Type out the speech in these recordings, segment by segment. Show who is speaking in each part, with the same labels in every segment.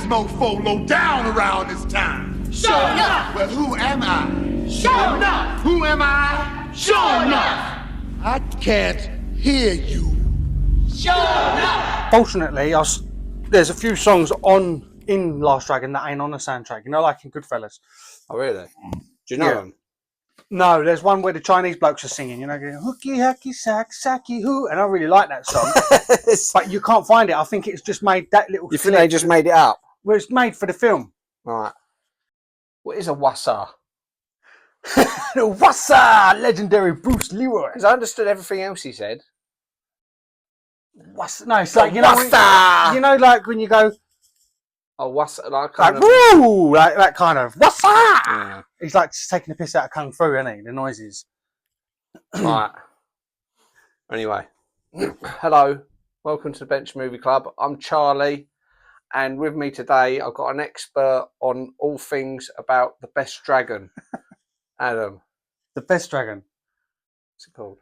Speaker 1: mofo low down around this time.
Speaker 2: Sho'nuff!
Speaker 1: Well, who am I?
Speaker 2: Sho'nuff!
Speaker 1: Who am I?
Speaker 2: Sho'nuff!
Speaker 1: I can't hear you.
Speaker 2: Sho'nuff!
Speaker 3: Fortunately, there's a few songs in Last Dragon that ain't on the soundtrack. You know, like in Goodfellas.
Speaker 4: Oh, really? Do you know them?
Speaker 3: No, there's one where the Chinese blokes are singing, you know, going, hooky, hacky, sack, sacky, hoo. And I really like that song. But you can't find it. I think it's just made that little...
Speaker 4: You think they just made it up?
Speaker 3: Well, it's made for the film.
Speaker 4: Right. What is a wassa?
Speaker 3: Wassa! Legendary Bruce Leroy.
Speaker 4: Because I understood everything else he said.
Speaker 3: Wassa? No, it's like, you know,
Speaker 4: wassa!
Speaker 3: You know, like when you go...
Speaker 4: Oh, wassa, like
Speaker 3: woo! Like that kind of wassa!
Speaker 4: Yeah.
Speaker 3: He's like just taking the piss out of Kung Fu, isn't he? The noises.
Speaker 4: Right. Anyway. Hello. Welcome to the Bench Movie Club. I'm Charlie. And with me today, I've got an expert on all things about the best dragon. Adam.
Speaker 3: The best dragon.
Speaker 4: What's it called?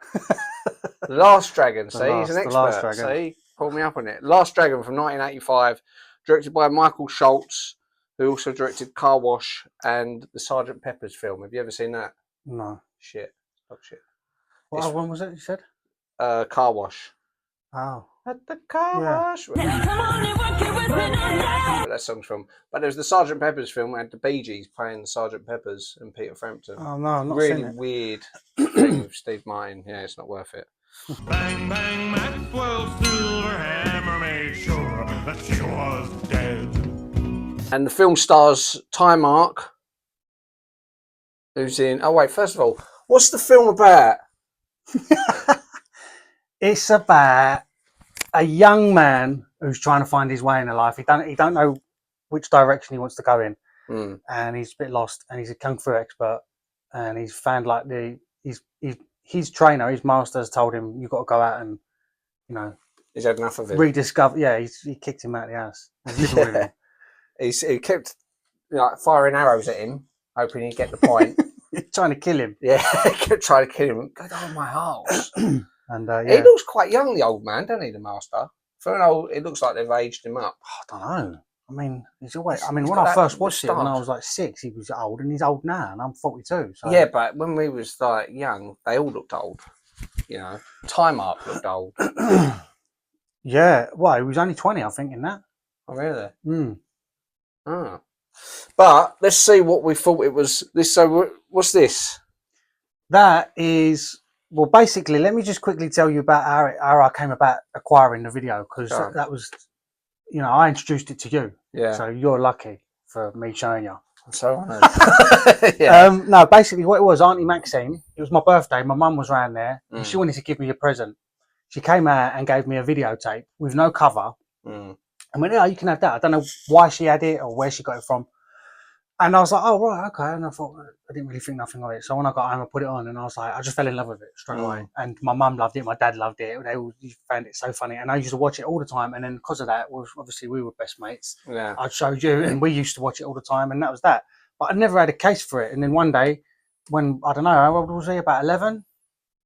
Speaker 4: The Last Dragon. See, he's an
Speaker 3: The Last
Speaker 4: expert.
Speaker 3: Dragon.
Speaker 4: See, pulled me up on it. Last Dragon from 1985. Directed by Michael Schultz, who also directed Car Wash and the Sergeant Pepper's film. Have you ever seen that?
Speaker 3: No.
Speaker 4: Shit. Oh, shit.
Speaker 3: What one was it you said?
Speaker 4: Car Wash.
Speaker 3: Oh.
Speaker 4: At the car wash. Where that song's from. But there was the Sergeant Pepper's film where had the Bee Gees playing the Sergeant Peppers and Peter Frampton.
Speaker 3: Oh, no, I'm not
Speaker 4: really
Speaker 3: seen it.
Speaker 4: weird thing with Steve Martin. Yeah, it's not worth it.
Speaker 5: Bang, bang, Maxwell's silver hammer made sure that she was dead.
Speaker 4: And the film stars Taimak, who's in... Oh, wait, first of all, what's the film about?
Speaker 3: It's about a young man who's trying to find his way in life. He don't know which direction he wants to go in, and he's a bit lost. And he's a kung fu expert, and he's found like his trainer, his master, has told him you've got to go out and
Speaker 4: He's had enough of it.
Speaker 3: rediscover. Yeah, he kicked him out of the house. He's living with him.
Speaker 4: He kept firing arrows at him, hoping he'd get the point.
Speaker 3: He's trying to kill him.
Speaker 4: Yeah, he kept trying to kill him. Go down my house.
Speaker 3: And
Speaker 4: He looks quite young, the old man, doesn't he, the master? For an old, it looks like they've aged him up.
Speaker 3: I don't know. I mean, he's always. I mean,
Speaker 4: He's
Speaker 3: when
Speaker 4: got
Speaker 3: I
Speaker 4: that
Speaker 3: first watched it when I
Speaker 4: moustache.
Speaker 3: was like 6, he was old, and he's old now, and I'm 42. So.
Speaker 4: Yeah, but when we was like young, they all looked old. You know, Taimak looked old.
Speaker 3: Yeah. Well, he was only 20, I think, in that.
Speaker 4: Oh, really?
Speaker 3: Mm.
Speaker 4: Oh. But let's see what we thought it was. This. So, what's this?
Speaker 3: That is. Well, basically, let me just quickly tell you about how I came about acquiring the video, because
Speaker 4: Sure.
Speaker 3: that was, I introduced it to you.
Speaker 4: Yeah.
Speaker 3: So you're lucky for me showing you.
Speaker 4: I'm so honoured. Yeah.
Speaker 3: No, basically what it was, Auntie Maxine, it was my birthday, my mum was around there, and she wanted to give me a present. She came out and gave me a videotape with no cover. And went, yeah, you can have that. I don't know why she had it or where she got it from. And I was like, oh, right, okay. And I thought, I didn't really think nothing of it. So when I got home, I put it on, and I was like, I just fell in love with it straight away. And my mum loved it, my dad loved it. They all found it so funny. And I used to watch it all the time. And then because of that, obviously we were best mates.
Speaker 4: Yeah.
Speaker 3: I showed you, and we used to watch it all the time, and that was that. But I never had a case for it. And then one day, when, I don't know, how old was he? About 11?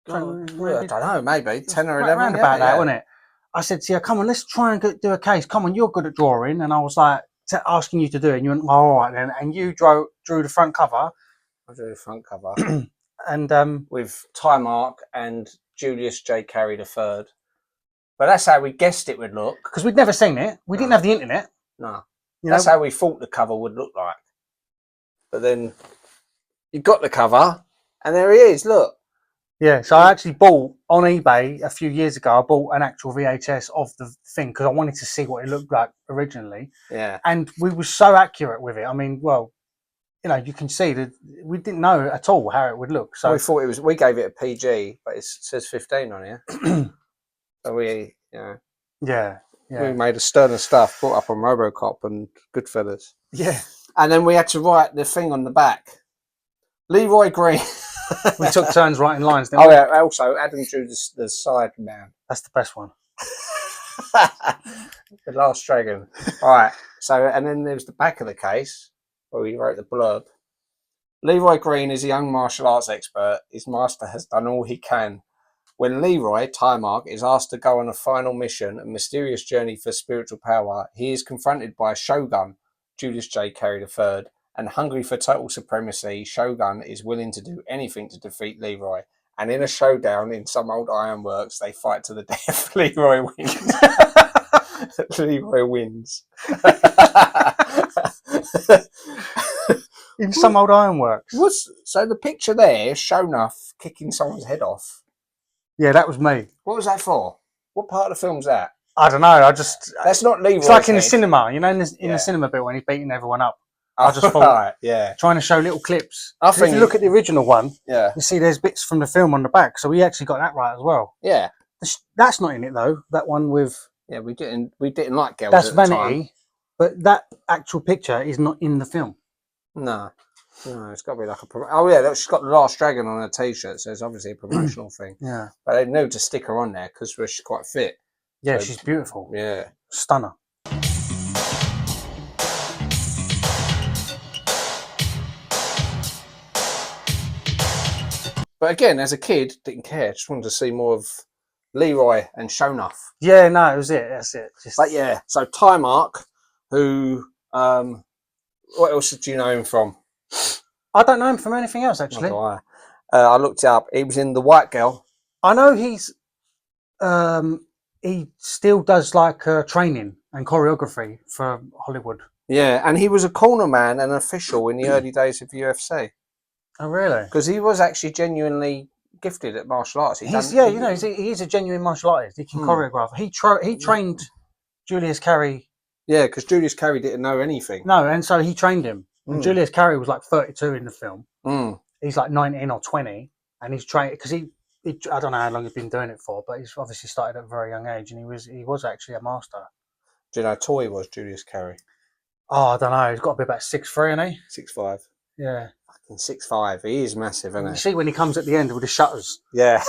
Speaker 4: I don't know, maybe 10 or 11.
Speaker 3: Around about that, wasn't it? I said to you, come on, let's try and do a case. Come on, you're good at drawing. And I was like, asking you to do it, and you went, oh, all right then. And you drew the front cover.
Speaker 4: I drew the front cover.
Speaker 3: And
Speaker 4: with Taimak and Julius Carry the third. But that's how we guessed it would look.
Speaker 3: because we'd never seen it. We didn't have the internet.
Speaker 4: No.
Speaker 3: You
Speaker 4: That's
Speaker 3: know?
Speaker 4: how we thought the cover would look like. But then you got the cover, and there he is, look.
Speaker 3: Yeah, so I actually bought on eBay a few years ago. I bought an actual VHS of the thing because I wanted to see what it looked like originally.
Speaker 4: Yeah.
Speaker 3: And we were so accurate with it. I mean, well, you can see that we didn't know at all how it would look. So
Speaker 4: we thought it was, we gave it a PG, but it says 15 on here. So we made a sterner stuff, brought up on RoboCop and Goodfellas.
Speaker 3: Yeah.
Speaker 4: And then we had to write the thing on the back. Leroy Green.
Speaker 3: We took turns writing lines, didn't
Speaker 4: Oh,
Speaker 3: we?
Speaker 4: yeah. Also, Adam drew the side man.
Speaker 3: That's the best one.
Speaker 4: The Last Dragon. All right. So, and then there was the back of the case where we wrote the blurb. Leroy Green is a young martial arts expert. His master has done all he can. When Leroy, Taimak, is asked to go on a final mission, a mysterious journey for spiritual power, he is confronted by a Shogun, Julius J. Carry III, and hungry for total supremacy, Shogun is willing to do anything to defeat Leroy. And in a showdown in some old ironworks, they fight to the death. Leroy wins. Leroy wins.
Speaker 3: In some old ironworks.
Speaker 4: So the picture there, Sho'nuff kicking someone's head off.
Speaker 3: Yeah, that was me.
Speaker 4: What was that for? What part of the film's that?
Speaker 3: I don't know.
Speaker 4: That's not Leroy.
Speaker 3: It's like in the cinema, you know, in the cinema bit when he's beating everyone up. I just thought, trying to show little clips. If you look at the original one, you see there's bits from the film on the back, so we actually got that right as well. Yeah, that's not in it though. That one with we didn't like girls. That's Vanity, but that actual picture is not in the film. No, it's got to be like a. She's got the Last Dragon on her T-shirt, so it's obviously a promotional thing. Yeah, but they knew to stick her on there because she's quite fit. Yeah, so, she's beautiful. Yeah, stunner. But again, as a kid, didn't care. Just wanted to see more of Leroy and Sho'nuff. Yeah, no, it was it. That's it. But yeah, so Taimak, who, what else do you know him from? I don't know him from anything else, actually. I looked it up. He was in The White Girl. I know he's, he still does like training and choreography for Hollywood. Yeah, and he was a corner man and official in the early days of UFC. Oh, really? Because he was actually genuinely gifted at martial arts. He's a genuine martial artist. He can choreograph. He trained Julius Carry. Yeah, because Julius Carry didn't know anything. No, and so he trained him. And Julius Carry was like 32 in the film. He's like 19 or 20, and he's trained because he I don't know how long he's been doing it for, but he's obviously started at a very young age, and he was actually a master. Do you know how tall he was, Julius Carry? Oh, I don't know. He's got to be about 6'3", ain't he? 6'5". Yeah. 6'5". He is massive, isn't he? You see when he comes at the end with the shutters. Yeah.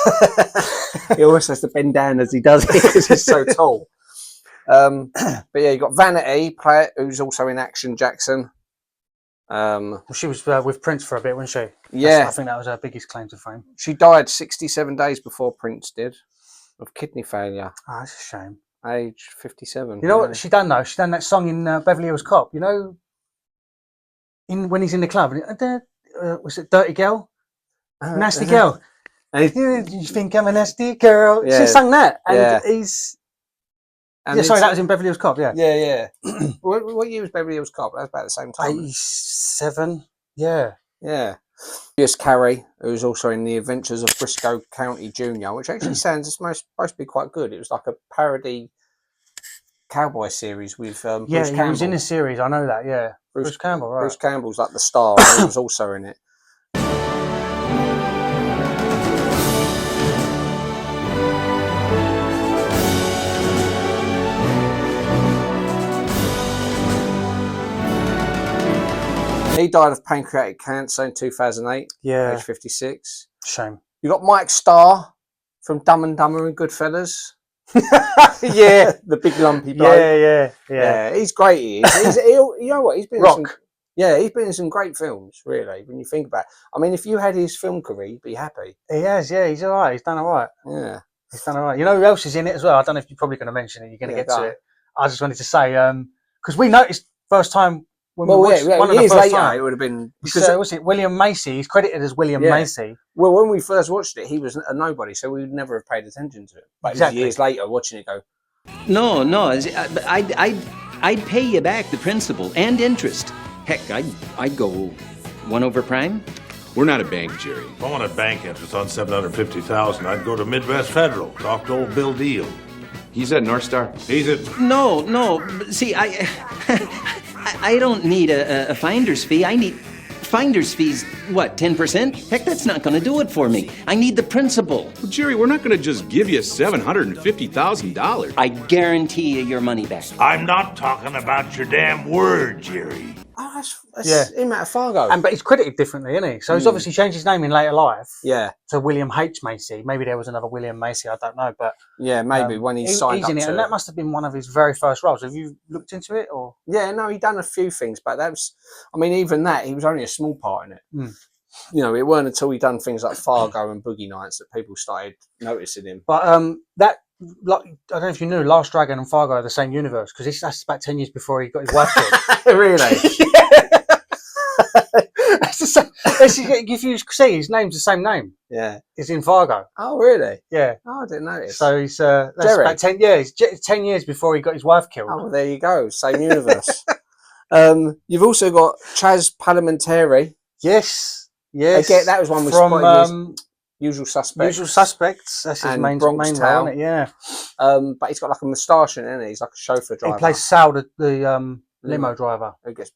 Speaker 3: He always has to bend down as he does it because he's so tall. But yeah, you got Vanity, who's also in Action Jackson. She was with Prince for a bit, wasn't she? Yeah. I think that was her biggest claim to fame. She died 67 days before Prince did of kidney failure. Oh, that's a shame. Age 57. You know what she done though? She done that song in Beverly Hills Cop. You know, when he's in the club. Was it Dirty Girl? Nasty Girl. You think I'm a nasty girl? Yeah. She sang that. And he's... And sorry, that was in Beverly Hills Cop, yeah. Yeah. What year was Beverly Hills Cop? That was about the same time. 87. Yeah. Julius Carry, who's also in The Adventures of Briscoe County Jr., which actually sounds supposed to be quite good. It was like a parody cowboy series with Bruce Campbell. He was in a series, I know that, yeah. Bruce Campbell, right. Bruce Campbell's like the star, and he was also in it. He died of pancreatic cancer in 2008, age 56. Shame. You got Mike Starr from Dumb and Dumber and Goodfellas. Yeah, the big lumpy bloke. Yeah. He's great. He is. You know what? He's been he's been in some great films. Really, when you think about it. I mean, if you had his film career, you'd be happy. He has. Yeah, he's all right. He's done all right. Yeah, he's done all right. You know who else is in it as well? I don't know if you're probably going to mention it. You're going to get to it. I just wanted to say because we noticed first time. When years later, it would have been because was it William Macy? He's credited as William Macy. Well, when we first watched it, he was a nobody, so we would never have paid attention to it. But years later, watching it go,
Speaker 6: no, I'd pay you back the principal and interest. Heck, I'd go 1 over prime.
Speaker 5: We're not a bank, Jerry. If I want a bank interest on $750,000, I'd go to Midwest Federal. Talk to old Bill Deal.
Speaker 7: He's at North Star.
Speaker 5: He's at...
Speaker 6: No. See, I don't need a finder's fee. I need finder's fees, what, 10%? Heck, that's not going to do it for me. I need the principal.
Speaker 7: Well, Jerry, we're not going to just give you $750,000.
Speaker 6: I guarantee you your money back.
Speaker 5: I'm not talking about your damn word, Jerry.
Speaker 4: Oh, that's him out of Fargo.
Speaker 3: But he's credited differently, isn't he? So he's obviously changed his name in later life. Yeah. To William H. Macy. Maybe there was another William Macy, I don't know. But yeah, maybe when he signed up to it. And that must have been one of his very first roles. Have you looked into it? Or? Yeah, no, he'd done a few things, but that was, I mean, even that, he was only a small part in it. You know, it weren't until he done things like Fargo and Boogie Nights that people started noticing him. But that like, I don't know if you knew, Last Dragon and Fargo are the same universe because that's about 10 years before he got his wife killed.
Speaker 4: Really?
Speaker 3: It's the same. If you see, his name's the same name.
Speaker 4: Yeah.
Speaker 3: It's in Fargo.
Speaker 4: Oh, really?
Speaker 3: Yeah.
Speaker 4: Oh, I didn't notice.
Speaker 3: So he's that's
Speaker 4: Jerry.
Speaker 3: about 10 years. 10 years before he got his wife killed.
Speaker 4: Oh, well, there you go. Same universe. You've also got Chaz Palminteri.
Speaker 3: Yes. Yes.
Speaker 4: Again, that was one we spotted. Usual Suspects.
Speaker 3: Usual Suspects. That's his
Speaker 4: and
Speaker 3: main
Speaker 4: Bronx
Speaker 3: role,
Speaker 4: Tale.
Speaker 3: isn't it? Yeah.
Speaker 4: But he's got like a moustache in it, isn't he? He's like a chauffeur driver.
Speaker 3: He plays Sal, the limo driver.
Speaker 4: Who gets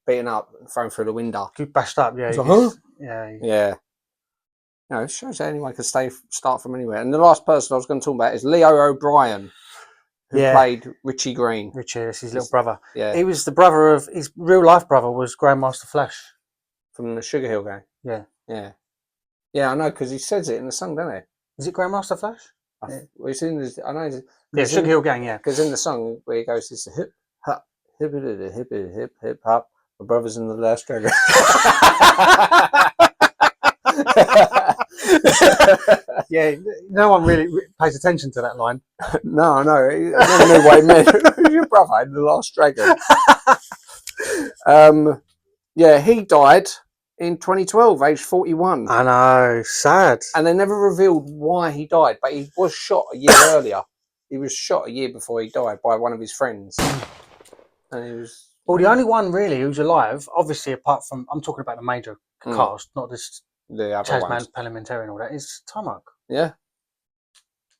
Speaker 4: beaten up and thrown through the window.
Speaker 3: Bashed up, yeah.
Speaker 4: He's like, huh?
Speaker 3: Yeah.
Speaker 4: Yeah. No, it shows that anyone can start from anywhere. And the last person I was going to talk about is Leo O'Brien, who played Richie Green.
Speaker 3: Richie, that's his little brother.
Speaker 4: Yeah.
Speaker 3: He was the brother of, his real life brother was Grandmaster Flash.
Speaker 4: From the Sugar Hill Gang.
Speaker 3: Yeah.
Speaker 4: Yeah. Yeah, I know, because he says it in the song, doesn't he?
Speaker 3: Is it Grandmaster Flash?
Speaker 4: Well, it's in the, I know.
Speaker 3: Yeah, Sugar Hill Gang, yeah.
Speaker 4: Because in the song where he goes, it's a hip, hop, hip, hip, hip, hip, hop. My brother's in the Last Dragon.
Speaker 3: Yeah, no one really pays attention to that line.
Speaker 4: No, I never knew what he meant. Who's your brother in the Last Dragon? Yeah, he died in 2012, aged 41.
Speaker 3: I know, sad.
Speaker 4: And they never revealed why he died, but he was shot a year earlier. He was shot a year before he died by one of his friends. And he was...
Speaker 3: Well, the only one really who's alive, obviously apart from, I'm talking about the major cast, not this Chaz Palminteri and all that, is Taimak.
Speaker 4: Yeah.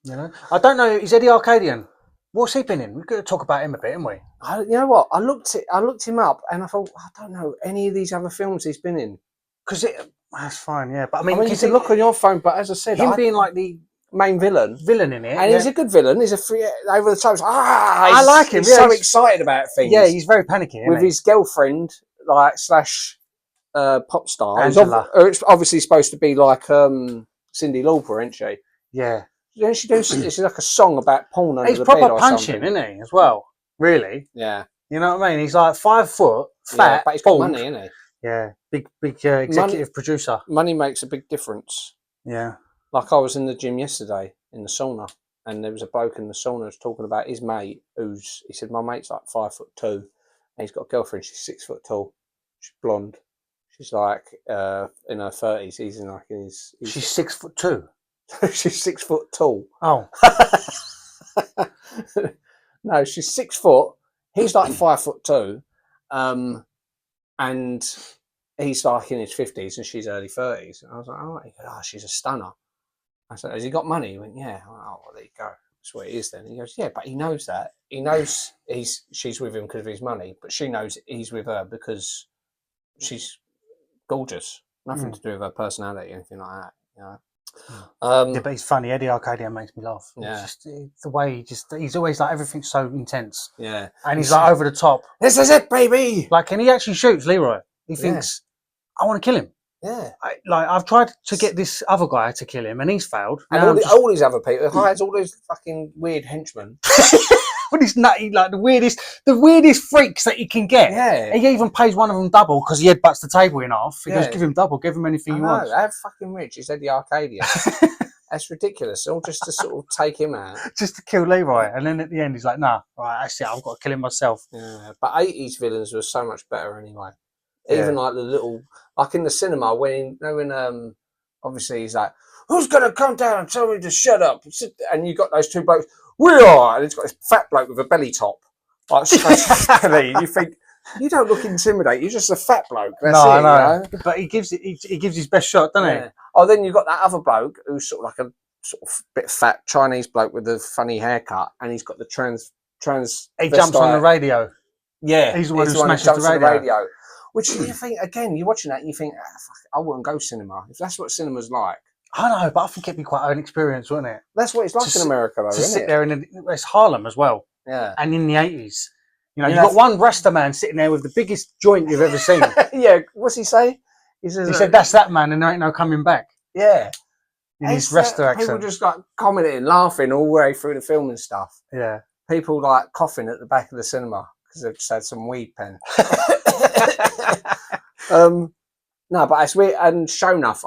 Speaker 3: You know? I don't know, is Eddie Arcadian? What's he been in? We've got to talk about him a bit, haven't we?
Speaker 4: You know what? I looked him up and I thought, I don't know any of these other films he's been in.
Speaker 3: Because that's fine, yeah. But I mean
Speaker 4: you can look on your phone, but as I said,
Speaker 3: him being like the
Speaker 4: main villain
Speaker 3: in it,
Speaker 4: and he's a good villain. He's a free over the top.
Speaker 3: I like him.
Speaker 4: He's so excited about things.
Speaker 3: Yeah, he's very panicky
Speaker 4: with his girlfriend, like / pop star.
Speaker 3: Angela.
Speaker 4: It's obviously supposed to be like Cyndi Lauper, isn't she?
Speaker 3: Yeah.
Speaker 4: Then she does. It's like a song about porn under
Speaker 3: he's
Speaker 4: the bed
Speaker 3: proper
Speaker 4: or
Speaker 3: punching,
Speaker 4: something.
Speaker 3: isn't he? As well, really.
Speaker 4: Yeah.
Speaker 3: You know what I mean? He's like 5 foot, fat,
Speaker 4: but he's got
Speaker 3: bald.
Speaker 4: money, isn't he?
Speaker 3: Yeah, big executive producer.
Speaker 4: Money makes a big difference.
Speaker 3: Yeah.
Speaker 4: Like I was in the gym yesterday in the sauna, and there was a bloke in the sauna who was talking about his mate. He said, my mate's like 5'2", and he's got a girlfriend. She's 6 foot tall. She's blonde. She's like in her 30s. He's in like in his.
Speaker 3: She's 6'2".
Speaker 4: She's 6 foot tall.
Speaker 3: Oh.
Speaker 4: No, she's 6 foot. He's like 5'2", and he's like in his 50s and she's early 30s. And I was like, oh, she's a stunner. I said, has he got money? He went, yeah. Oh, well, there you go. That's what it is then. He goes, yeah, but he knows that. He knows she's with him because of his money, but she knows he's with her because she's gorgeous. Nothing to do with her personality or anything like that. You know?
Speaker 3: Yeah, but he's funny. Eddie Arcadian makes me laugh.
Speaker 4: Yeah.
Speaker 3: It's the way he's always like, everything's so intense.
Speaker 4: Yeah.
Speaker 3: And he's like over the top.
Speaker 4: This is it, baby.
Speaker 3: Like, and he actually shoots Leroy. He thinks, I want to kill him.
Speaker 4: Yeah.
Speaker 3: I've tried to get this other guy to kill him and he's failed.
Speaker 4: And all these other people, he hires all those fucking weird henchmen.
Speaker 3: But he's nutty, like the weirdest freaks that you can get.
Speaker 4: Yeah.
Speaker 3: He even pays one of them double because he headbutts the table in half. He goes, give him double, give him anything he wants.
Speaker 4: They're fucking rich. He's Eddie Arcadian. That's ridiculous. All just to sort of take him out.
Speaker 3: Just to kill Leroy. And then at the end, he's like, nah, right, that's it. I've got to kill him myself.
Speaker 4: Yeah. But 80s villains were so much better anyway. Even like the little, like in the cinema, when obviously he's like, who's going to come down and tell me to shut up? And you got those two blokes, we are. And he's got this fat bloke with a belly top. Like, you think, you don't look intimidating. You're just a fat bloke. That's it, I know. You know?
Speaker 3: But he gives his best shot, doesn't he?
Speaker 4: Oh, then you've got that other bloke who's sort of like a sort of bit fat Chinese bloke with a funny haircut, and he's got the trans.
Speaker 3: He jumps on the radio.
Speaker 4: Yeah,
Speaker 3: he's the one who smashes the radio.
Speaker 4: Which you think, again, you're watching that and you think, fuck, I wouldn't go cinema. If that's what cinema's like.
Speaker 3: I know, but I think it'd be quite an experience, wouldn't it?
Speaker 4: That's what it's like in America, though,
Speaker 3: to
Speaker 4: isn't
Speaker 3: sit
Speaker 4: it?
Speaker 3: there it's Harlem as well.
Speaker 4: Yeah.
Speaker 3: And in the 80s. You know, you've got one Rasta man sitting there with the biggest joint you've ever seen.
Speaker 4: Yeah, what's he say? He
Speaker 3: said, that's that man and there ain't no coming back.
Speaker 4: Yeah.
Speaker 3: In his Rasta accent.
Speaker 4: People just like commenting, laughing all the way through the film and stuff.
Speaker 3: Yeah.
Speaker 4: People like coughing at the back of the cinema because they've just had some weed pen. No, but it's weird. And Sho'nuff,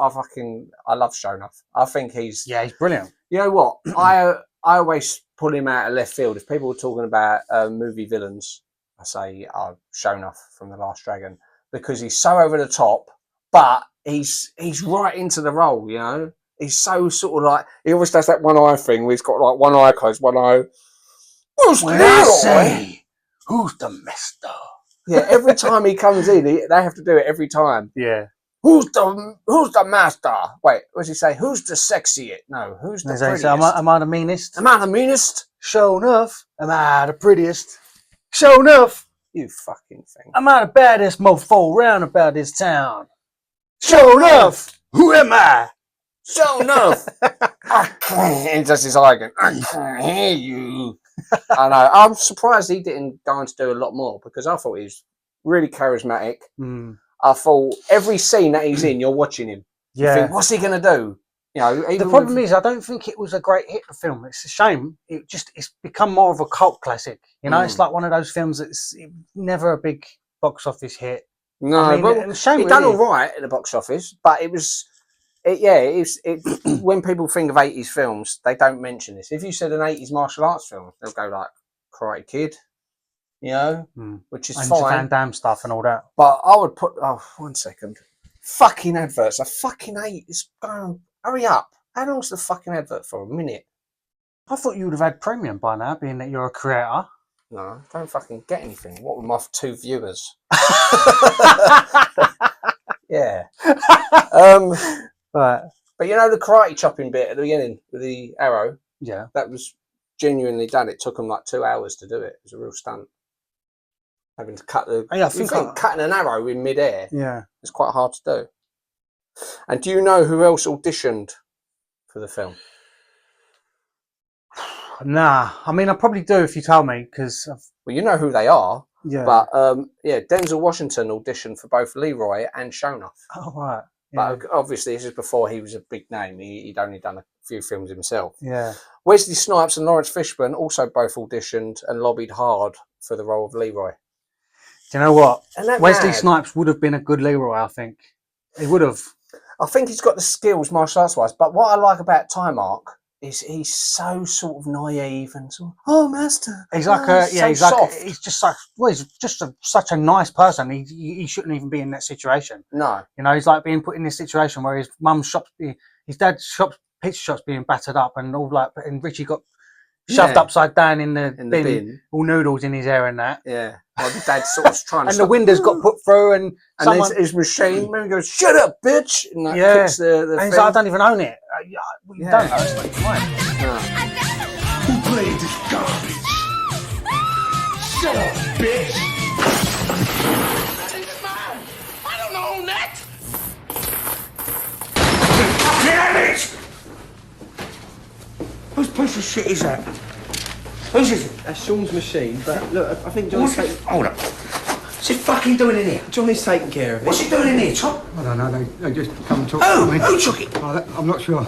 Speaker 4: I love Sho'nuff. I think he's
Speaker 3: brilliant.
Speaker 4: You know what? I I always pull him out of left field. If people were talking about movie villains, I say Sho'nuff from The Last Dragon, because he's so over the top, but he's right into the role, you know. He's so sort of like, he always does that one eye thing where he's got like one eye closed, one eye. Who's Leroy?
Speaker 3: Who's the master?
Speaker 4: Yeah, every time he comes in, they have to do it every time.
Speaker 3: Yeah.
Speaker 4: Who's the master? Wait, what does he say? Who's the sexiest? No, who's the prettiest?
Speaker 3: Am I the meanest?
Speaker 4: Am I the meanest?
Speaker 3: Sho'nuff. Am I the prettiest? Sho'nuff.
Speaker 4: You fucking thing.
Speaker 3: Am I the baddest mofo round about this town? Sho'nuff. Who am I?
Speaker 4: Sho'nuff. He does his eye again. I can't hear you. I know. I'm surprised he didn't go on to do a lot more, because I thought he was really charismatic. I thought every scene that he's in, you're watching him.
Speaker 3: Yeah.
Speaker 4: You think, what's he going to do? You know.
Speaker 3: The problem is, I don't think it was a great hit. The film. It's a shame. It's become more of a cult classic. You know, it's like one of those films that's never a big box office hit.
Speaker 4: No,
Speaker 3: I mean,
Speaker 4: but
Speaker 3: it was a shame.
Speaker 4: It done all right at the box office, but it was. When people think of 80s films, they don't mention this. If you said an 80s martial arts film, they'll go like Karate Kid, you know, which is
Speaker 3: and
Speaker 4: fine.
Speaker 3: Van Damme stuff and all that.
Speaker 4: But I would put, 1 second. Fucking adverts. I fucking hate it's going, hurry up. How long's the fucking advert for? A minute?
Speaker 3: I thought you would have had premium by now, being that you're a creator.
Speaker 4: No, don't fucking get anything. What with my 2 viewers? Yeah.
Speaker 3: But
Speaker 4: you know the karate chopping bit at the beginning with the arrow?
Speaker 3: Yeah.
Speaker 4: That was genuinely done. It took them like 2 hours to do it. It was a real stunt. Having to cut the...
Speaker 3: I think
Speaker 4: cutting an arrow in midair.
Speaker 3: Yeah.
Speaker 4: It's quite hard to do. And do you know who else auditioned for the film?
Speaker 3: Nah. I mean, I probably do if you tell me, because...
Speaker 4: Well, you know who they are.
Speaker 3: Yeah.
Speaker 4: But, Denzel Washington auditioned for both Leroy and Sho'nuff.
Speaker 3: Oh, right. Yeah.
Speaker 4: But obviously, this is before he was a big name. He'd only done a few films himself.
Speaker 3: Yeah.
Speaker 4: Wesley Snipes and Lawrence Fishburne also both auditioned and lobbied hard for the role of Leroy.
Speaker 3: Do you know what? Wesley
Speaker 4: mad?
Speaker 3: Snipes would have been a good Leroy, I think. He would have.
Speaker 4: I think he's got the skills martial arts wise, but what I like about Taimak is he's so sort of naive and sort of, oh, master.
Speaker 3: He's like he's just such, he's just such a nice person. He shouldn't even be in that situation.
Speaker 4: No.
Speaker 3: You know, he's like being put in this situation where his mum's shops, his dad's shops, pizza shops being battered up and all like, and Richie got shoved upside down in the bin, all noodles in his hair and that.
Speaker 4: Yeah. Well, the dad's sort of trying to
Speaker 3: and the windows got put through and someone...
Speaker 4: his machine maybe goes, shut up, bitch! And that kicks the
Speaker 3: and he's
Speaker 4: thing.
Speaker 3: like, I don't even own it. You don't know, it's like, fine.
Speaker 1: Who played this garbage? Shut up, bitch! That is mine. I don't own that. Damn it! Whose piece of shit is that? Whose is it?
Speaker 8: That's Sean's machine, but look, I think Johnny's taking...
Speaker 1: Hold up. What's he fucking doing in here?
Speaker 8: Johnny's taking care of it.
Speaker 1: What's he doing in here, Tom?
Speaker 9: I don't know, they just come and talk
Speaker 1: Who?
Speaker 9: to me.
Speaker 1: Who took it?
Speaker 9: Oh, I'm not sure,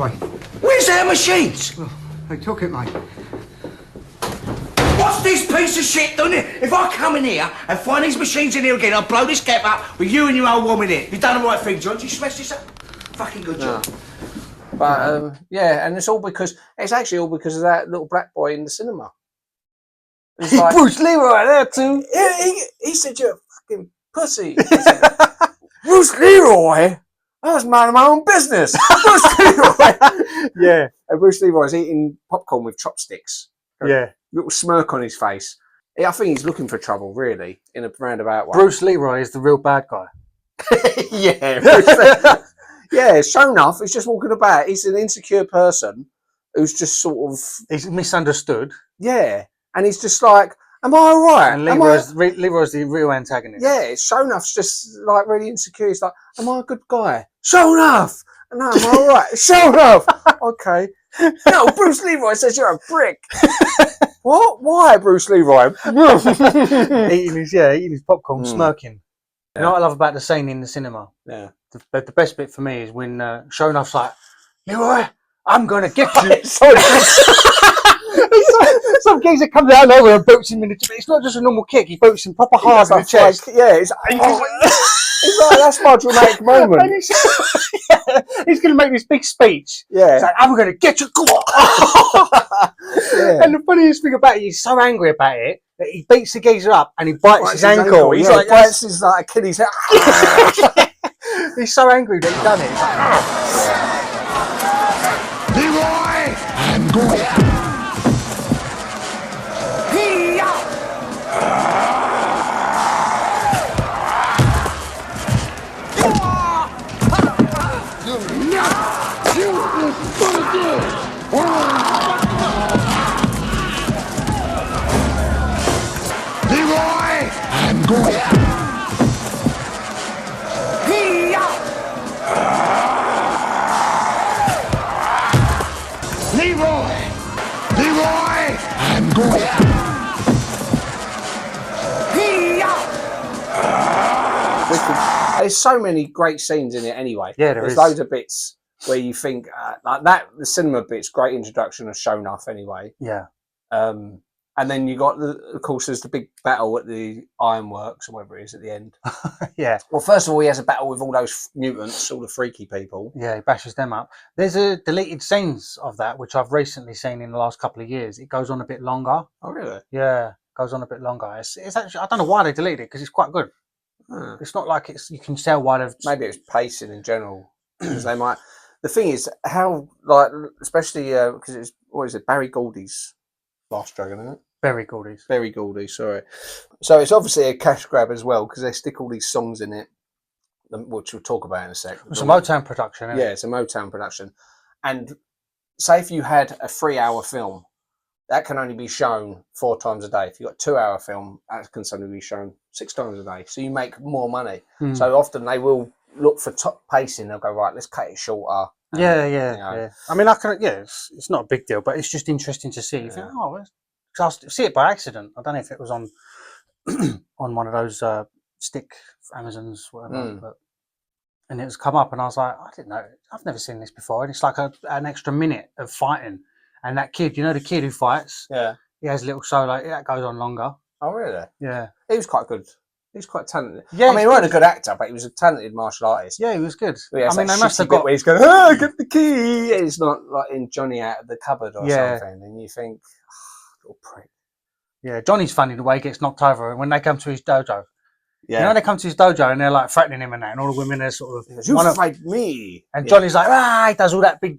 Speaker 9: mate.
Speaker 1: Where's their machines?
Speaker 9: Well, they took it, mate.
Speaker 1: What's this piece of shit doing here? If I come in here and find these machines in here again, I'll blow this gap up with you and your old woman in. You've done the right thing, John. Did you smash this up? Fucking good job.
Speaker 4: But, and it's actually all because of that little black boy in the cinema. It's like,
Speaker 3: Bruce Leroy there too.
Speaker 4: Yeah, he said, you're a fucking pussy. Said, Bruce Leroy? I was minding my own business. Bruce Leroy.
Speaker 3: Yeah.
Speaker 4: And Bruce Leroy's eating popcorn with chopsticks.
Speaker 3: Yeah.
Speaker 4: Little smirk on his face. I think he's looking for trouble, really, in a roundabout way.
Speaker 3: Bruce Leroy is the real bad guy.
Speaker 4: Yeah. Yeah, Sho'nuff is just walking about. He's an insecure person who's just sort of...
Speaker 3: He's misunderstood.
Speaker 4: Yeah. And he's just like, am I all right?
Speaker 3: And Leroy's the real antagonist.
Speaker 4: Yeah, Sho'nuff's just like really insecure. He's like, am I a good guy? Sho'nuff! No, am I all right? Sho'nuff! Okay. No, Bruce Leroy says you're a prick. What? Why, Bruce Leroy?
Speaker 3: eating his popcorn, smirking. Yeah. You know what I love about the scene in the cinema?
Speaker 4: Yeah.
Speaker 3: The best bit for me is when Sho'nuff's like, Leroy, I'm going to get you. Some geezer comes out of nowhere and boots him in the chest. It's not just a normal kick. He boots him proper hard in the chest.
Speaker 4: Yeah, it's like that's my dramatic moment.
Speaker 3: He's going to make this big speech.
Speaker 4: Yeah.
Speaker 3: It's like, I'm going to get you.
Speaker 4: Yeah.
Speaker 3: And the funniest thing about it, he's so angry about it that he beats the geezer up and he bites his ankle. He's
Speaker 4: yeah,
Speaker 3: like,
Speaker 4: bites his like Achilles.
Speaker 3: he's so angry that he's done it. He's like,
Speaker 1: Leroy! I'm going. Leroy! I'm going. Leroy! Leroy! I'm going.
Speaker 4: There's so many great scenes in it anyway.
Speaker 3: Yeah,
Speaker 4: there's loads of bits where you think like that. The cinema bit's great introduction of Sho'nuff anyway.
Speaker 3: yeah.
Speaker 4: And then you got of course, there's the big battle at the ironworks or whatever it is at the end.
Speaker 3: Yeah.
Speaker 4: Well, first of all, he has a battle with all those mutants, all the freaky people.
Speaker 3: Yeah, he bashes them up. There's a deleted scenes of that, which I've recently seen in the last couple of years. It goes on a bit longer.
Speaker 4: Oh, really?
Speaker 3: Yeah, goes on a bit longer. It's actually, I don't know why they deleted it because it's quite good. It's not like you can tell why they've...
Speaker 4: Maybe it's pacing in general. Because they might... The thing is, how, like, especially, because it's, what is it, Barry Gordy's Last Dragon, isn't it?
Speaker 3: Very Gordy's.
Speaker 4: Barry Gordy, sorry. So it's obviously a cash grab as well, because they stick all these songs in it, which we'll talk about in a sec.
Speaker 3: It's a Motown production, isn't it?
Speaker 4: Yeah, it's a Motown production. And say if you had a 3-hour film, that can only be shown 4 times a day. If you've got a 2-hour film, that can only be shown 6 times a day. So you make more money. So often they will look for top pacing. They'll go, right, let's cut it shorter.
Speaker 3: Yeah. I mean, it's not a big deal, but it's just interesting to see. You think, I see it by accident. I don't know if it was on on one of those stick Amazons, whatever. And it was come up, and I was like, I didn't know. I've never seen this before. And it's like an extra minute of fighting. And that kid, you know, the kid who fights, he has a little solo. That goes on longer.
Speaker 4: Oh, really?
Speaker 3: Yeah.
Speaker 4: He was quite good. He was quite talented.
Speaker 3: Yeah,
Speaker 4: I mean, he wasn't a good actor, but he was a talented martial artist.
Speaker 3: Yeah, he was good.
Speaker 4: I mean,
Speaker 3: they must have got...
Speaker 4: where he's going, get the key. It's not like in Johnny out of the cupboard or something. And you think, little prick.
Speaker 3: Yeah, Johnny's funny the way he gets knocked over. And when they come to his dojo,
Speaker 4: yeah.
Speaker 3: You know, they come to his dojo and they're like threatening him and that, and all the women are sort of...
Speaker 4: You fight me.
Speaker 3: And Johnny's like, he does all that big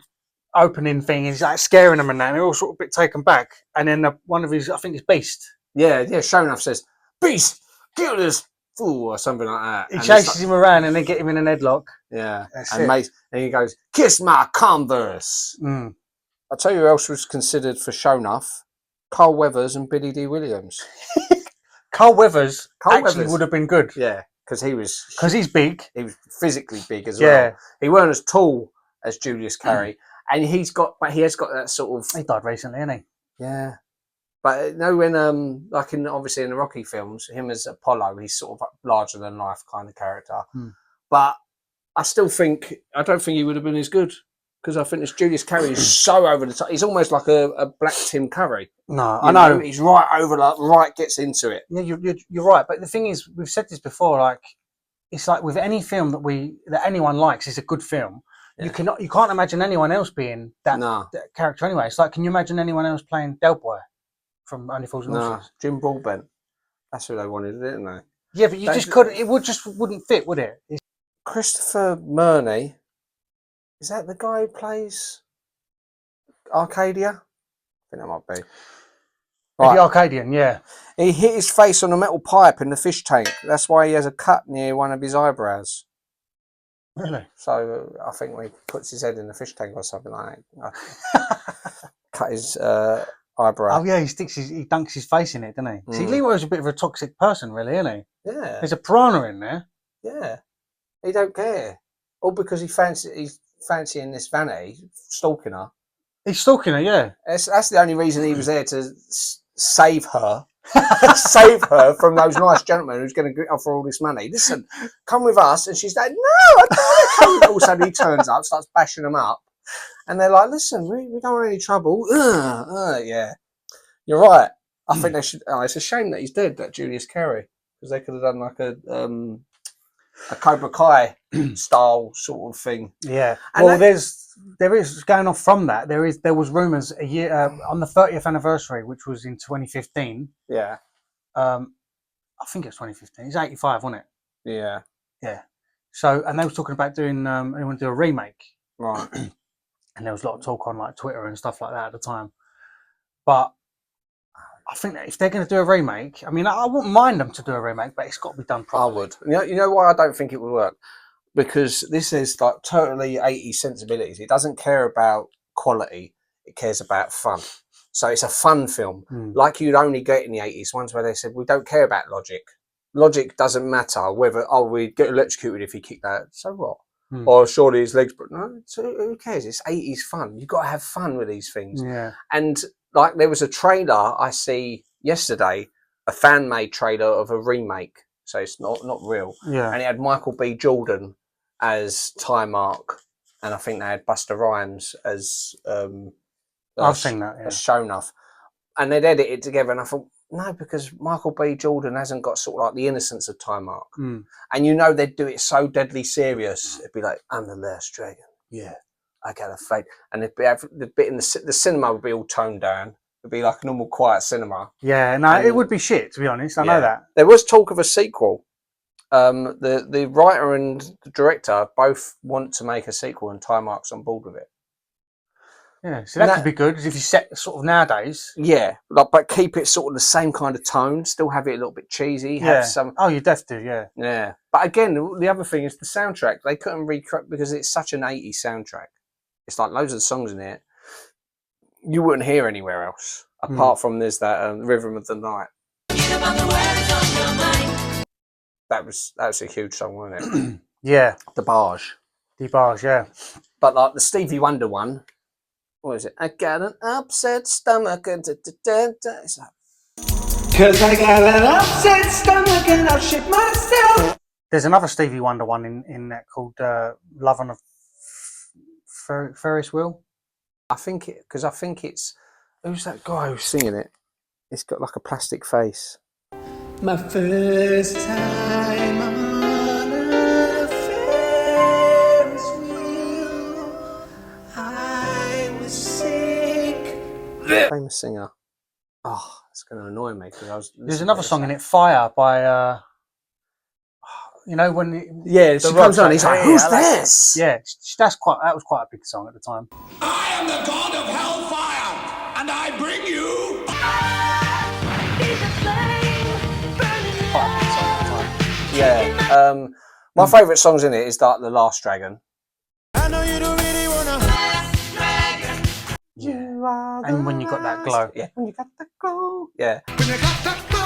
Speaker 3: opening thing. He's like scaring them and that, and they're all sort of a bit taken back. And then one of his, I think it's Beast.
Speaker 4: Yeah, Sho'nuff says, Beast, kill this fool, or something like that.
Speaker 3: He chases him around and they get him in an headlock.
Speaker 4: Yeah. And he goes, kiss my Converse. I'll tell you who else was considered for Sho'nuff. Carl Weathers and Billy D. Williams.
Speaker 3: Carl Weathers would have been good.
Speaker 4: Yeah, because
Speaker 3: he's big.
Speaker 4: He was physically big as well. He weren't as tall as Julius Carry, and he has got that sort of...
Speaker 3: He died recently, hasn't he?
Speaker 4: Yeah. But you know, when like obviously in the Rocky films, him as Apollo, he's sort of larger than life kind of character. But I don't think he would have been as good. Because I think this Julius Carry is so over the top. He's almost like a black Tim Curry.
Speaker 3: No, I know.
Speaker 4: He's right over, right gets into it.
Speaker 3: Yeah, you're right. But the thing is, we've said this before. Like, it's like with any film that anyone likes, is a good film. Yeah. You can't imagine anyone else being that character anyway. It's like, can you imagine anyone else playing Del Boy from Only Fools and Horses?
Speaker 4: Jim Broadbent. That's who they wanted, didn't they?
Speaker 3: Yeah, but you just couldn't. It wouldn't fit, would it?
Speaker 4: Christopher Murney. Is that the guy who plays Arcadia? I think that might be.
Speaker 3: Right. The Arcadian, yeah.
Speaker 4: He hit his face on a metal pipe in the fish tank. That's why he has a cut near one of his eyebrows.
Speaker 3: Really?
Speaker 4: So I think when he puts his head in the fish tank or something like that, cut his eyebrow.
Speaker 3: Oh yeah, he dunks his face in it, doesn't he? See, Leroy's a bit of a toxic person, really, isn't he?
Speaker 4: Yeah.
Speaker 3: There's a piranha in there.
Speaker 4: Yeah. He don't care. All because he's fancying this Vanity, stalking her.
Speaker 3: He's stalking her, yeah.
Speaker 4: That's the only reason he was there, to save her. Save her from those nice gentlemen who's going to offer all this money. Listen, come with us. And she's like, no, I don't want to come. All of a sudden he turns up, starts bashing them up. And they're like, listen, we don't want any trouble. Yeah. You're right. I think they should. Oh, it's a shame that he's dead, that Julius Carry, because they could have done like a Cobra Kai style sort of thing.
Speaker 3: Yeah.
Speaker 4: And
Speaker 3: Well, there is going off from that. There was rumours a year on the 30th anniversary, which was in 2015.
Speaker 4: Yeah.
Speaker 3: I think it's 2015. It's 85, wasn't it?
Speaker 4: Yeah.
Speaker 3: Yeah. So, and they were talking about doing, they want to do a remake.
Speaker 4: Right.
Speaker 3: And there was a lot of talk on like Twitter and stuff like that at the time. But I think that if they're going to do a remake, I mean, I wouldn't mind them to do a remake, but it's got to be done properly.
Speaker 4: I would. You know why I don't think it would work? Because this is like totally 80s sensibilities. It doesn't care about quality. It cares about fun. So it's a fun film, like you'd only get in the 80s, ones where they said, we don't care about logic. Logic doesn't matter whether, we'd get electrocuted if he kicked that. So what? Or surely his legs, but no, who cares? It's 80s fun. You've got to have fun with these things.
Speaker 3: Yeah.
Speaker 4: And like there was a trailer I see yesterday, a fan-made trailer of a remake. So it's not real.
Speaker 3: Yeah.
Speaker 4: And it had Michael B. Jordan as Taimak, and I think they had Busta Rhymes as
Speaker 3: I've seen that, yeah.
Speaker 4: as Sho'nuff. And they'd edit it together, and I thought, no, because Michael B. Jordan hasn't got sort of like the innocence of Taimak. And you know they'd do it so deadly serious. It'd be like, I'm the last dragon. Yeah, I got a fate. And it'd be the bit in the cinema would be all toned down. It'd be like a normal quiet cinema.
Speaker 3: Yeah, no, it would be shit, to be honest. I know that.
Speaker 4: There was talk of a sequel. The writer and the director both want to make a sequel, and Taimak's on board with it.
Speaker 3: Yeah, so that could be good if you set sort of nowadays.
Speaker 4: Yeah, like, but keep it sort of the same kind of tone. Still have it a little bit cheesy. Have some.
Speaker 3: Oh, you'd have to, yeah.
Speaker 4: Yeah, but again, the other thing is the soundtrack. They couldn't recreate because it's such an 80s soundtrack. It's like loads of the songs in it you wouldn't hear anywhere else apart from there's that Rhythm of the Night. That was a huge song, wasn't it?
Speaker 3: Yeah.
Speaker 4: The Barge.
Speaker 3: Yeah.
Speaker 4: But like the Stevie Wonder one, what is it? I got an upset stomach. It's like, 'cause I got an upset stomach and I'll shit myself.
Speaker 3: There's another Stevie Wonder one in that called Love on a Ferris Wheel.
Speaker 4: I think it's who's that guy who's singing it? It's got like a plastic face. My first time on a Ferris wheel, I was sick. Famous singer. Oh, it's going to annoy me because I was.
Speaker 3: There's another song in it, Fire, by you know when
Speaker 4: she comes on. He's like, "Who's this?"
Speaker 3: Yeah, that was quite a big song at the time.
Speaker 5: I am the god of hellfire, and I bring you.
Speaker 4: Yeah. My favourite songs in it is like The Last Dragon.
Speaker 5: I know you don't really wanna.
Speaker 3: Yeah. And When You Got That Glow.
Speaker 4: Yeah. When you got that glow. Yeah.
Speaker 5: When you got that glow.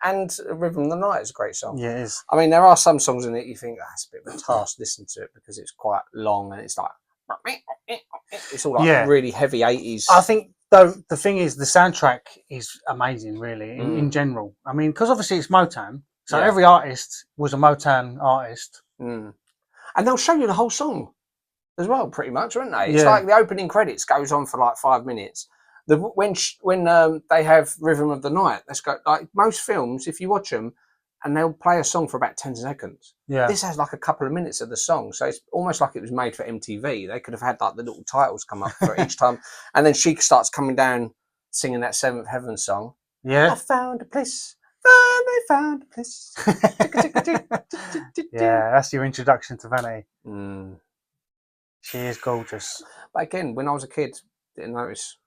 Speaker 4: And Rhythm of the Night is a great song.
Speaker 3: Yeah, it is.
Speaker 4: I mean, there are some songs in it you think that's a bit of a task to listen to it because it's quite long and it's like it's all like really heavy 80s.
Speaker 3: I think though the thing is the soundtrack is amazing, really, in general. I mean, because obviously it's Motown, so every artist was a Motown artist.
Speaker 4: And they'll show you the whole song as well, pretty much, won't they? It's like the opening credits goes on for like 5 minutes. When they have Rhythm of the Night, let's go like most films. If you watch them, and they'll play a song for about 10 seconds.
Speaker 3: Yeah,
Speaker 4: this has like a couple of minutes of the song, so it's almost like it was made for MTV. They could have had like the little titles come up for each time, and then she starts coming down singing that Seventh Heaven song.
Speaker 3: Yeah,
Speaker 4: I found a place. Finally found a place.
Speaker 3: Yeah, that's your introduction to Vanity. She is gorgeous.
Speaker 4: But again, when I was a kid, didn't notice.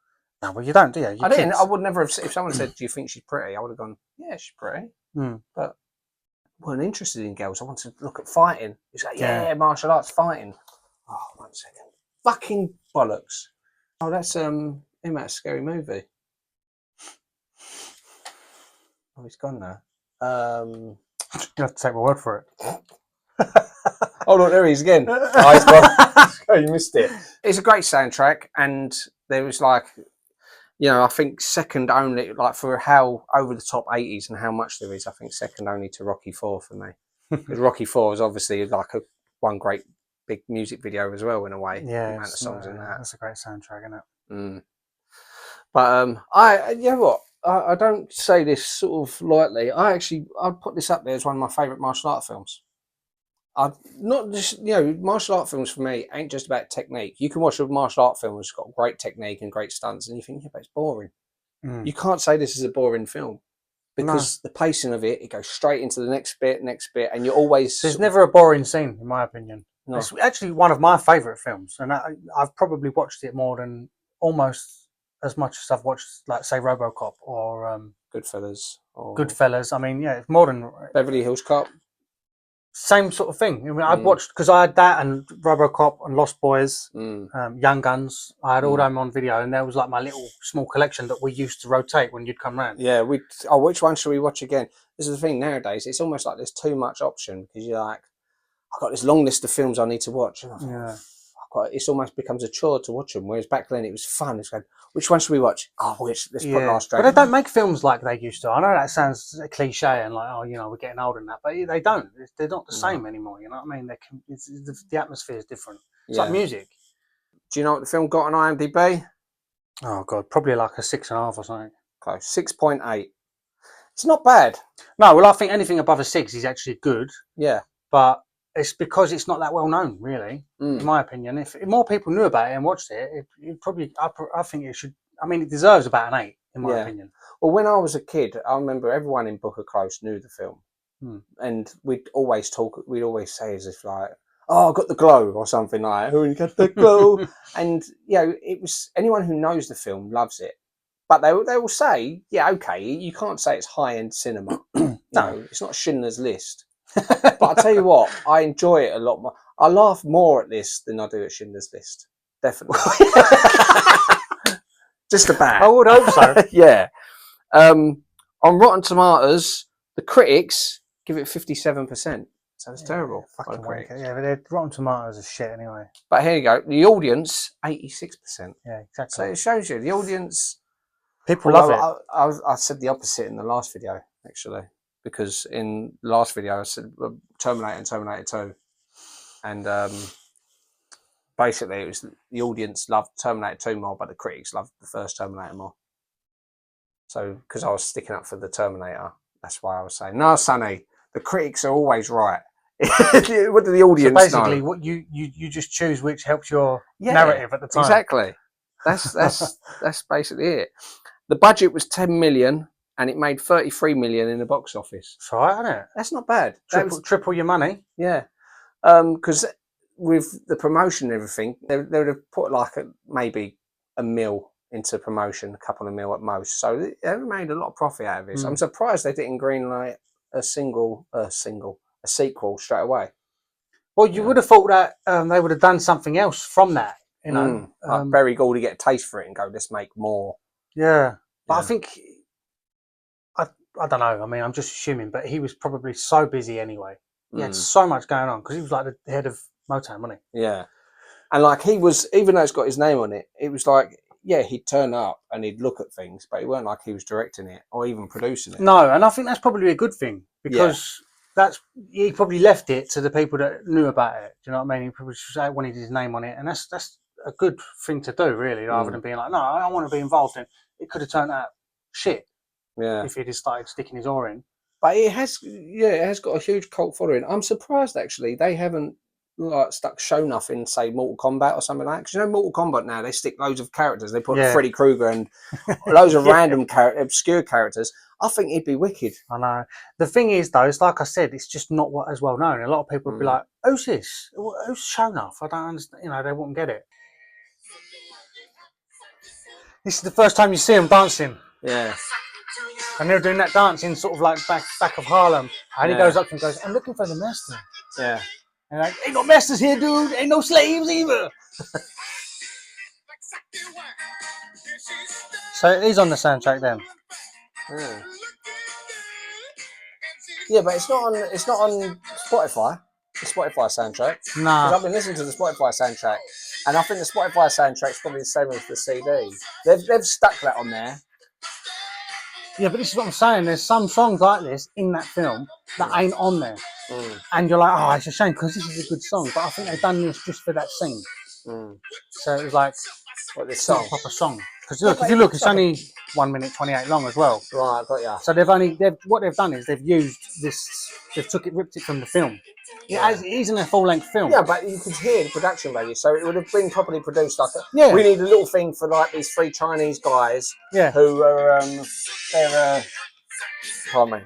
Speaker 3: No, well, you don't, do you?
Speaker 4: I didn't. I would never have. If someone said, "Do you think she's pretty?" I would have gone, "Yeah, she's pretty." But I wasn't interested in girls. I wanted to look at fighting. It's like, yeah, martial arts fighting. Oh, 1 second. Fucking bollocks. Oh, that's him at a Scary Movie. Oh, he's gone now.
Speaker 3: You have to take my word for it.
Speaker 4: Oh, look, there he is again. Oh, he's gone. Oh, you missed it. It's a great soundtrack, and there was like, you know, I think second only, like for how over the top 80s and how much there is, I think second only to Rocky IV for me. Because Rocky IV is obviously like one great big music video as well, in a way.
Speaker 3: Yeah,
Speaker 4: the amount of songs in that.
Speaker 3: That's a great soundtrack, isn't it?
Speaker 4: But you know what? I don't say this sort of lightly. I'd put this up there as one of my favourite martial art films. I'd not just, martial art films for me ain't just about technique. You can watch a martial art film that's got great technique and great stunts, and you think, yeah, but it's boring. You can't say this is a boring film because the pacing of it goes straight into the next bit, and you're always.
Speaker 3: There's never a boring scene, in my opinion.
Speaker 4: No.
Speaker 3: It's actually one of my favourite films, and I've probably watched it more than almost as much as I've watched, like, say, RoboCop or
Speaker 4: Goodfellas.
Speaker 3: Goodfellas. I mean, yeah, it's more than
Speaker 4: Beverly Hills Cop.
Speaker 3: Same sort of thing. I mean, I've watched, because I had that and RoboCop and Lost Boys, Young Guns. I had all them on video, and there was like my little small collection that we used to rotate when you'd come round.
Speaker 4: Yeah, which one should we watch again? This is the thing nowadays. It's almost like there's too much option because you're like, I've got this long list of films I need to watch. And I thought, it's almost becomes a chore to watch them. Whereas back then it was fun. It's like, which one should we watch? Oh, let's put Last Dragon.
Speaker 3: But they don't make films like they used to. I know that sounds cliche and like, we're getting old and that, but they don't. They're not the same anymore. You know what I mean? The atmosphere is different. It's like music.
Speaker 4: Do you know what the film got on IMDb?
Speaker 3: Oh God, probably like a 6.5 or something.
Speaker 4: Close, 6.8. It's not bad.
Speaker 3: No, well, I think anything above a 6 is actually good.
Speaker 4: Yeah,
Speaker 3: but it's because it's not that well known, really, in my opinion. If more people knew about it and watched it, it probably, I think it should. I mean, it deserves about an 8, in my opinion.
Speaker 4: Well, when I was a kid, I remember everyone in Booker Close knew the film, and we'd always say as if like, "Oh, I got the glow" or something like, "Oh, you got the glow," and it was anyone who knows the film loves it. But they will say, "Yeah, okay, you can't say it's high end cinema." No, it's not Schindler's List. But I'll tell you what, I enjoy it a lot more. I laugh more at this than I do at Schindler's List. Definitely. Just about.
Speaker 3: I would hope so.
Speaker 4: Yeah. On Rotten Tomatoes, the critics give it 57%. So it's terrible.
Speaker 3: Fucking wank. Yeah, but their Rotten Tomatoes is shit anyway.
Speaker 4: But here you go. The audience, 86%.
Speaker 3: Yeah, exactly.
Speaker 4: So it shows you the audience.
Speaker 3: People love it.
Speaker 4: I said the opposite in the last video, actually. Because in the last video I said Terminator and Terminator 2, and basically it was the audience loved Terminator 2 more, but the critics loved the first Terminator more. So because I was sticking up for the Terminator, that's why I was saying, no, Sonny, the critics are always right. What do the audience know?
Speaker 3: So basically, what you just choose which helps your narrative at the time.
Speaker 4: Exactly. That's basically it. The budget was 10 million. And it made 33 million in the box office.
Speaker 3: It's all right, isn't it?
Speaker 4: That's not bad.
Speaker 3: Triple your money.
Speaker 4: Yeah. Because with the promotion and everything, they would have put like maybe $1 million into promotion, a couple of mil at most. So they made a lot of profit out of it. So I'm surprised they didn't greenlight a sequel straight away.
Speaker 3: Well, you would have thought that they would have done something else from that. You know,
Speaker 4: like Berry Gordy get a taste for it and go, let's make more.
Speaker 3: Yeah. But I think... I don't know. I mean, I'm just assuming, but he was probably so busy anyway. He had so much going on because he was like the head of Motown, wasn't he?
Speaker 4: Yeah. And like he was, even though it's got his name on it, it was like, yeah, he'd turn up and he'd look at things, but it weren't like he was directing it or even producing it.
Speaker 3: No, and I think that's probably a good thing because he probably left it to the people that knew about it. Do you know what I mean? He probably wanted his name on it, and that's a good thing to do, really, rather than being like, no, I don't want to be involved in. It could have turned out shit. Yeah, if he'd have started sticking his oar in.
Speaker 4: But it has got a huge cult following. I'm surprised actually they haven't like stuck Sho'nuff in, say, Mortal Kombat or something like that. Because you know, Mortal Kombat now they stick loads of characters. They put Freddy Krueger and loads of random obscure characters. I think he'd be wicked.
Speaker 3: I know. The thing is, though, it's like I said, it's just not as well known. A lot of people would be like, "Who's this? Who's Sho'nuff?" I don't understand. You know, they wouldn't get it. This is the first time you see him dancing.
Speaker 4: Yeah.
Speaker 3: And they're doing that dancing sort of like back of Harlem. And he goes up to him and goes, "I'm looking for the master."
Speaker 4: Yeah.
Speaker 3: And like, "Ain't no masters here, dude. Ain't no slaves either." So it is on the soundtrack then.
Speaker 4: Yeah, but it's not on Spotify. The Spotify soundtrack.
Speaker 3: No.
Speaker 4: Because I've been listening to the Spotify soundtrack, and I think the Spotify soundtrack's probably the same as the CD. They've stuck that on there.
Speaker 3: Yeah, but this is what I'm saying. There's some songs like this in that film that ain't on there. And you're like, oh, it's a shame because this is a good song. But I think they've done this just for that scene. So it was like,
Speaker 4: what, this
Speaker 3: it's
Speaker 4: song?
Speaker 3: not a proper song. Because look, if you look, it's only 1 minute 28 long as well.
Speaker 4: Right, got ya.
Speaker 3: So what they've done is they've used this, ripped it from the film. Yeah, it isn't a full-length film.
Speaker 4: Yeah, but you could hear the production value, so it would have been properly produced. Like,
Speaker 3: Yeah.
Speaker 4: We need a little thing for like these 3 Chinese guys.
Speaker 3: Yeah.
Speaker 4: Who are pardon me.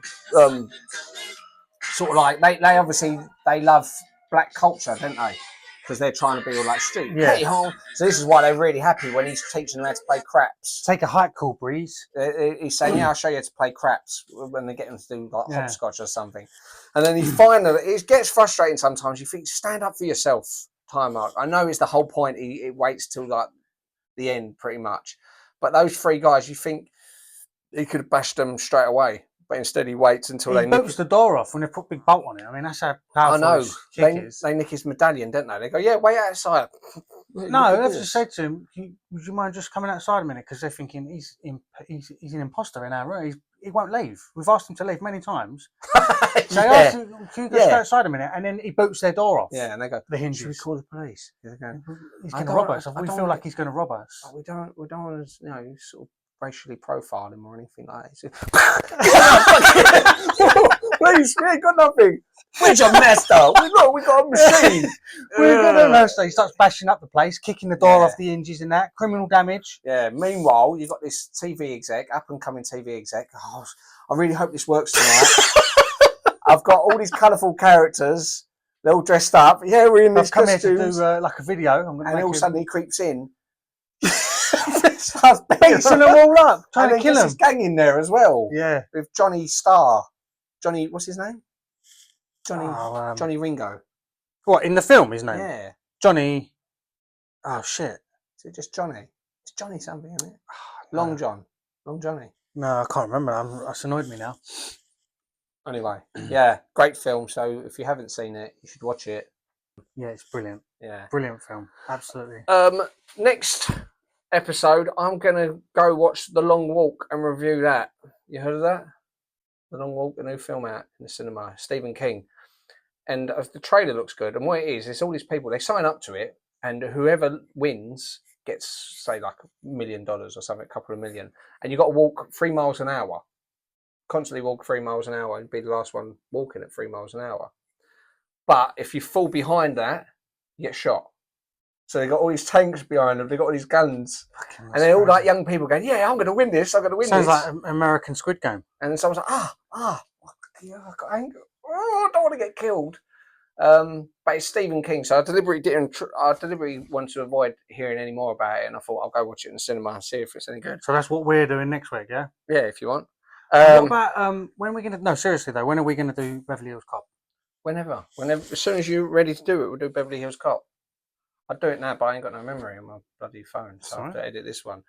Speaker 4: Sort of like they obviously they love black culture, don't they? Because they're trying to be all like street.
Speaker 3: Yeah.
Speaker 4: Hey, ho. So this is why they're really happy when he's teaching them how to play craps.
Speaker 3: Take a hike, cool breeze.
Speaker 4: He's saying, "Yeah, I'll show you how to play craps." When they get him to do like
Speaker 3: Yeah.
Speaker 4: hopscotch or something, and then you find that it gets frustrating sometimes. You think, stand up for yourself, Taimak. I know it's the whole point. It waits till like the end, pretty much. But those 3 guys, you think he could have bashed them straight away. But instead, he waits until they
Speaker 3: bolts the door off when they put big bolt on it. I mean, that's how powerful
Speaker 4: I know.
Speaker 3: his kick is.
Speaker 4: They nick his medallion, don't they? They go, yeah, wait outside.
Speaker 3: No, they've just said to him, would you mind just coming outside a minute? Because they're thinking he's an imposter in our room. He won't leave. We've asked him to leave many times. So I asked him, can you just go outside a minute? And then he boots their door off.
Speaker 4: Yeah, and they go,
Speaker 3: the hinges.
Speaker 4: should we call the police? He's going
Speaker 3: to rob us. We feel like he's going to rob us.
Speaker 4: We don't want to, sort of racially profile him or anything like that. Please, we ain't got nothing. We're just messed up. We got a machine.
Speaker 3: So he starts bashing up the place, kicking the door off the hinges and that. Criminal damage.
Speaker 4: Yeah. Meanwhile, you've got this TV exec, up and coming TV exec. Oh, I really hope this works tonight. I've got all these colourful characters. They're all dressed up. Yeah, we're in this costumes.
Speaker 3: I've come here to do like a video.
Speaker 4: And all of a sudden he creeps in.
Speaker 3: Starts beating them all up, trying to kill them.
Speaker 4: There's gang in there as well.
Speaker 3: Yeah.
Speaker 4: With Johnny Starr. Johnny, what's his name? Johnny Ringo.
Speaker 3: What, in the film, his name?
Speaker 4: Yeah.
Speaker 3: Johnny. Oh, shit.
Speaker 4: Is it just Johnny? It's Johnny something, isn't it? Long John. Long Johnny.
Speaker 3: No, I can't remember. That's annoyed me now.
Speaker 4: Anyway, yeah, great film. So if you haven't seen it, you should watch it.
Speaker 3: Yeah, it's brilliant.
Speaker 4: Yeah.
Speaker 3: Brilliant film. Absolutely.
Speaker 4: Next episode, I'm going to go watch The Long Walk and review that. You heard of that? The Long Walk, a new film out in the cinema, Stephen King. And the trailer looks good. And what it is, it's all these people, they sign up to it, and whoever wins gets, say, like $1 million or something, a couple of million. And you've got to walk 3 miles an hour. Constantly walk 3 miles an hour and be the last one walking at 3 miles an hour. But if you fall behind that, you get shot. So they've got all these tanks behind them, they've got all these guns. And they're all like young people going, yeah, I'm going to win this, I'm going to win
Speaker 3: Sounds
Speaker 4: this.
Speaker 3: Sounds like American Squid Game.
Speaker 4: And then someone's like, yeah, I got anger. Oh, I don't want to get killed. But it's Stephen King, so I deliberately want to avoid hearing any more about it, and I thought I'll go watch it in the cinema and see if it's any good.
Speaker 3: So that's what we're doing next week, yeah?
Speaker 4: Yeah, if you want.
Speaker 3: What about, when are we going to, no, seriously though, when are we going to do Beverly Hills Cop?
Speaker 4: Whenever, as soon as you're ready to do it, we'll do Beverly Hills Cop. I'd do it now, but I ain't got no memory on my bloody phone, so I have to edit this one.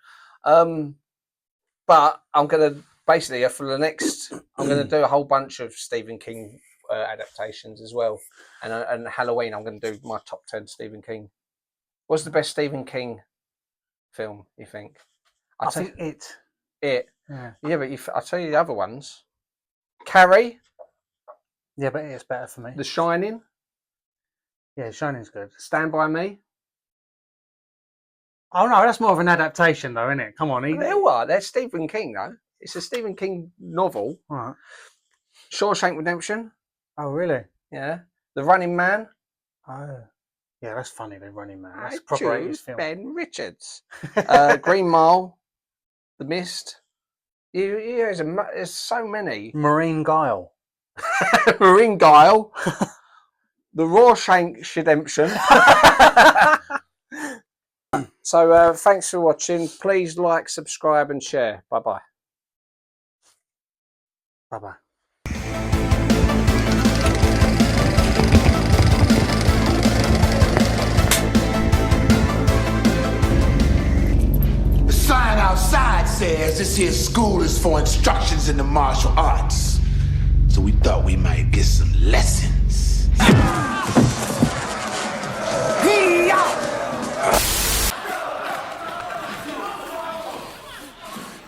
Speaker 4: But I'm going to, basically, for the next, I'm going to do a whole bunch of Stephen King adaptations as well. And Halloween, I'm going to do my top 10 Stephen King. What's the best Stephen King film, you think?
Speaker 3: I think It.
Speaker 4: It?
Speaker 3: Yeah,
Speaker 4: but I'll tell you the other ones. Carrie.
Speaker 3: Yeah, but it's better for me.
Speaker 4: The Shining.
Speaker 3: Yeah, Shining's good.
Speaker 4: Stand By Me.
Speaker 3: Oh no, that's more of an adaptation though, isn't it? Come on.
Speaker 4: They all are. They're Stephen King though. It's a Stephen King novel.
Speaker 3: All right.
Speaker 4: Shawshank Redemption.
Speaker 3: Oh really?
Speaker 4: Yeah. The Running Man.
Speaker 3: Oh. Yeah, that's funny, The Running Man. That's a proper 80s film.
Speaker 4: Ben Richards. Green Mile. The Mist. Yeah, there's so many.
Speaker 3: Marine Guile.
Speaker 4: Marine Guile. The Rawshank Redemption. So thanks for watching. Please like, subscribe and share. Bye-bye.
Speaker 3: Bye-bye.
Speaker 1: The sign outside says this here school is for instructions in the martial arts. So we thought we might get some lessons.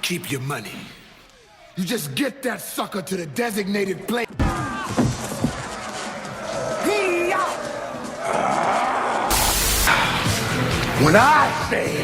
Speaker 1: Keep your money. You just get that sucker to the designated place. When I say